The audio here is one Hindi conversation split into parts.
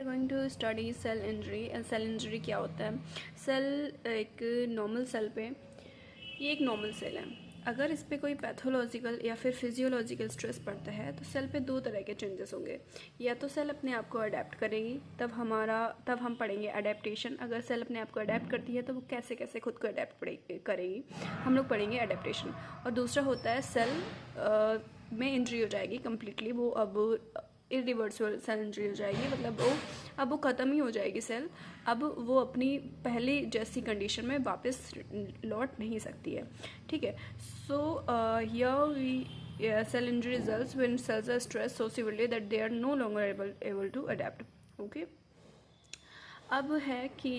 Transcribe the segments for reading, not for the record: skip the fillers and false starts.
Going to study cell injury. Cell injury क्या होता है? सेल एक नॉर्मल सेल पे, ये एक नॉर्मल सेल है, अगर इस पर कोई पैथोलॉजिकल या फिर फिजियोलॉजिकल स्ट्रेस पड़ता है तो सेल पे दो तरह के चेंजेस होंगे। या तो सेल अपने आप को अडेप्ट करेगी, तब हम पढ़ेंगे अडेप्टेशन। अगर सेल अपने आप को अडेप्ट करती है तो वो कैसे कैसे खुद को अडेप्ट करेगी, हम लोग पढ़ेंगे अडेप्टेशन। और दूसरा होता है सेल में इंजरी हो जाएगी कम्प्लीटली, वो अब इरिवर्सिबल सेल इंजरी हो जाएगी, मतलब वो ख़त्म ही हो जाएगी सेल, अब वो अपनी पहले जैसी कंडीशन में वापस लौट नहीं सकती है। ठीक है, so here we cell injury results when cells are stressed so severely that they are no longer able to adapt. Okay, अब है कि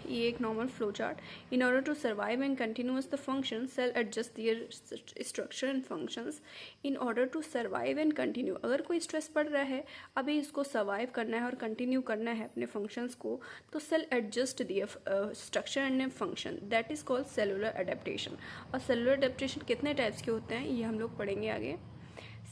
ये एक normal flow chart. In order to survive and continues the function cell adjust their structure and functions in order to survive and continue. अगर कोई स्ट्रेस पड़ रहा है, अभी इसको सर्वाइव करना है और कंटिन्यू करना है अपने फंक्शंस को, तो cell adjust their structure and function, that is called cellular adaptation. और सेलुलर अडेप्टेशन कितने टाइप्स के होते हैं ये हम लोग पढ़ेंगे आगे।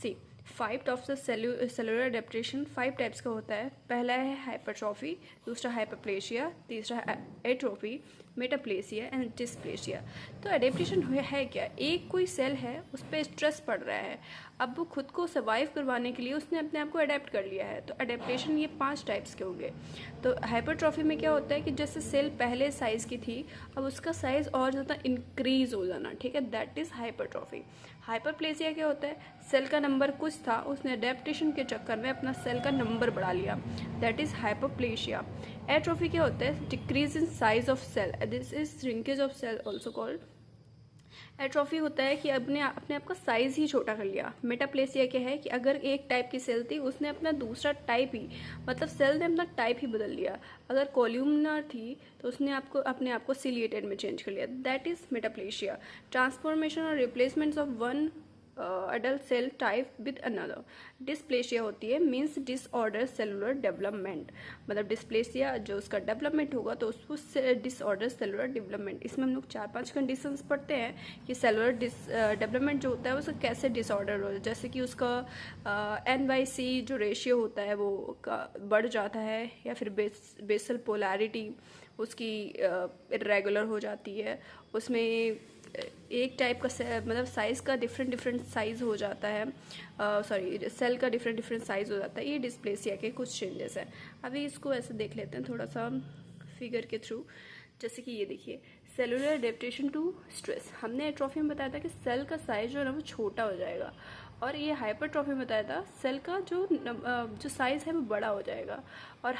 See 5 types of cellular adaptation 5 types का होता है। पहला है हाइपरट्रॉफी, दूसरा हाइपरप्लेशिया, तीसरा एट्रोफी, मेटाप्लेसिया एंड डिस्प्लेसिया। तो अडेप्टेशन है क्या? एक कोई सेल है, उस पर स्ट्रेस पड़ रहा है, अब वो खुद को सर्वाइव करवाने के लिए उसने अपने आप को अडेप्ट कर लिया है, तो अडेप्टेशन ये 5 टाइप्स के होंगे। तो हाइपरट्रॉफी में क्या होता है कि जैसे सेल पहले साइज़ की थी, अब उसका साइज़ और ज़्यादा इंक्रीज हो जाना, ठीक है, दैट इज़ हाइपरट्रॉफी। हाइपरप्लेसिया क्या होता है? सेल का नंबर कुछ था, उसने अडेप्टेशन के चक्कर में अपना सेल का नंबर बढ़ा लिया, दैट इज़ हाइपरप्लेशिया। एट्रोफी क्या होता है? Decrease in size of cell, this is shrinkage of cell also called. Atrophy होता है कि अपने आप का साइज ही छोटा कर लिया। मेटाप्लेसिया क्या है कि अगर एक टाइप की सेल थी, उसने अपना दूसरा टाइप ही, मतलब सेल ने अपना टाइप ही बदल लिया। अगर कॉल्यूमनर थी तो उसने अपने आप को सिलिएटेड में चेंज कर लिया, दैट इज मेटाप्लेशिया। ट्रांसफॉर्मेशन और replacement of one adult cell type with another. Dysplasia होती है मीन्स डिसऑर्डर सेलुलर डेवलपमेंट, मतलब डिस्प्लेसिया जो उसका डेवलपमेंट होगा तो उसको डिसऑर्डर सेलुलर डेवलपमेंट। इसमें हम लोग 4-5 कंडीशंस पढ़ते हैं कि सेलुलर डेवलपमेंट जो होता है उसका कैसे डिसऑर्डर हो, जैसे कि उसका N/C जो रेशियो होता है वो बढ़ जाता है, या फिर बेसल पोलैरिटी उसकी इरेगुलर हो जाती है, उसमें एक टाइप का मतलब साइज़ का डिफरेंट साइज़ हो जाता है, सॉरी सेल का डिफरेंट साइज़ हो जाता है। ये डिस्प्लेसिया के कुछ चेंजेस हैं। अभी इसको ऐसे देख लेते हैं थोड़ा सा फिगर के थ्रू। जैसे कि ये देखिए, सेलुलर अडेप्टेशन टू स्ट्रेस, हमने एट्रोफी में बताया था कि सेल का साइज जो है ना वो छोटा हो जाएगा, और ये हाइपरट्रॉफी में बताया था सेल का जो साइज़ है वो बड़ा हो जाएगा। और